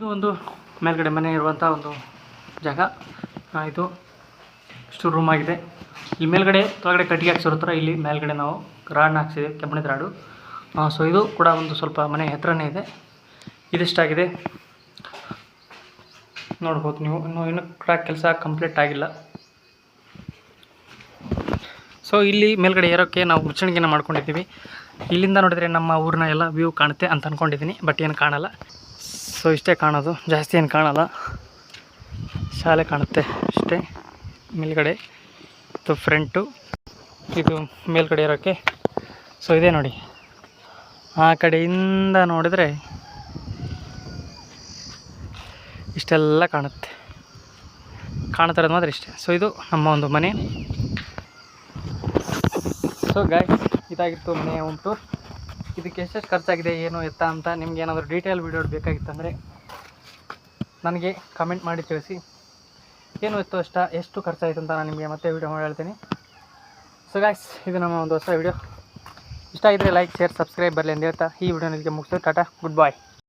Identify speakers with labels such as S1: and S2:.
S1: ಇದು ಒಂದು ಮೇಲ್ಗಡೆ ಮನೆ ಇರುವಂಥ ಒಂದು ಜಾಗ. ಇದು ಇಷ್ಟು ರೂಮ್ ಆಗಿದೆ. ಇಲ್ಲಿ ಮೇಲ್ಗಡೆ ಕೆಳಗಡೆ ಕಟ್ಟಿಗೆ ಹಾಕ್ಸಿರೋ ಇಲ್ಲಿ ಮೇಲ್ಗಡೆ ನಾವು ರಾಡ್ನ ಹಾಕ್ಸಿದ್ದೀವಿ, ಕೆಬ್ಬಣದ ರಾಡು. ಸೊ ಇದು ಕೂಡ ಒಂದು ಸ್ವಲ್ಪ ಮನೆ ಹತ್ರನೇ ಇದೆ. ಇದಿಷ್ಟಾಗಿದೆ ನೋಡ್ಬೋದು ನೀವು. ಇನ್ನೂ ಕೂಡ ಕೆಲಸ ಕಂಪ್ಲೀಟ್ ಆಗಿಲ್ಲ. ಸೊ ಇಲ್ಲಿ ಮೇಲ್ಗಡೆ ಏರೋಕ್ಕೆ ನಾವು ಮುಚ್ಚಣಿಗೆನ ಮಾಡ್ಕೊಂಡಿದ್ದೀವಿ. ಇಲ್ಲಿಂದ ನೋಡಿದರೆ ನಮ್ಮ ಊರಿನ ಎಲ್ಲ ವ್ಯೂ ಕಾಣುತ್ತೆ ಅಂತ ಅಂದ್ಕೊಂಡಿದ್ದೀನಿ, ಬಟ್ ಏನು ಕಾಣಲ್ಲ. ಸೊ ಇಷ್ಟೇ ಕಾಣೋದು, ಜಾಸ್ತಿ ಏನು ಕಾಣಲ್ಲ. ಶಾಲೆ ಕಾಣುತ್ತೆ ಅಷ್ಟೇ ಮೇಲ್ಗಡೆ. ಇದು ಫ್ರಂಟು, ಇದು ಮೇಲ್ಗಡೆ ಇರೋಕ್ಕೆ. ಸೊ ಇದೆ ನೋಡಿ, ಆ ಕಡೆಯಿಂದ ನೋಡಿದರೆ ಇಷ್ಟೆಲ್ಲ ಕಾಣ್ತಿರೋದು ಮಾತ್ರ ಇಷ್ಟೇ. ಸೊ ಇದು ನಮ್ಮ ಒಂದು ಮನೆ. ಸೊ ಗಾಯ್ಸ್, ಇದಾಗಿತ್ತು ಮನೆಯ ಹೋಮ್ ಟೂರ್. ಇದಕ್ಕೆ ಎಷ್ಟೆಷ್ಟು ಖರ್ಚಾಗಿದೆ ಏನು ಎತ್ತ ಅಂತ ನಿಮ್ಗೆ ಏನಾದರೂ ಡೀಟೇಲ್ ವೀಡಿಯೋ ಬೇಕಾಗಿತ್ತಂದರೆ ನನಗೆ ಕಮೆಂಟ್ ಮಾಡಿ ತಿಳಿಸಿ. ಏನು ಇತ್ತು ಎಷ್ಟು ಖರ್ಚಾಯಿತು ಅಂತ ನಾನು ನಿಮಗೆ ಮತ್ತೆ ವೀಡಿಯೋ ಮಾಡಿ ಹೇಳ್ತೀನಿ. ಸೊ ಗಾಯ್ಸ್, ಇದು ನಮ್ಮ ಒಂದು ಹೊಸ ವೀಡಿಯೋ. ಇಷ್ಟ ಆಗಿದ್ರೆ ಲೈಕ್, ಶೇರ್, ಸಬ್ಸ್ಕ್ರೈಬ್ ಬರಲಿ ಅಂತ ಹೇಳ್ತಾ ಈ ವಿಡಿಯೋ ನಿಮಗೆ ಮುಗಿಸ್ತೇವೆ. ಟಾಟಾ, ಗುಡ್ ಬಾಯ್.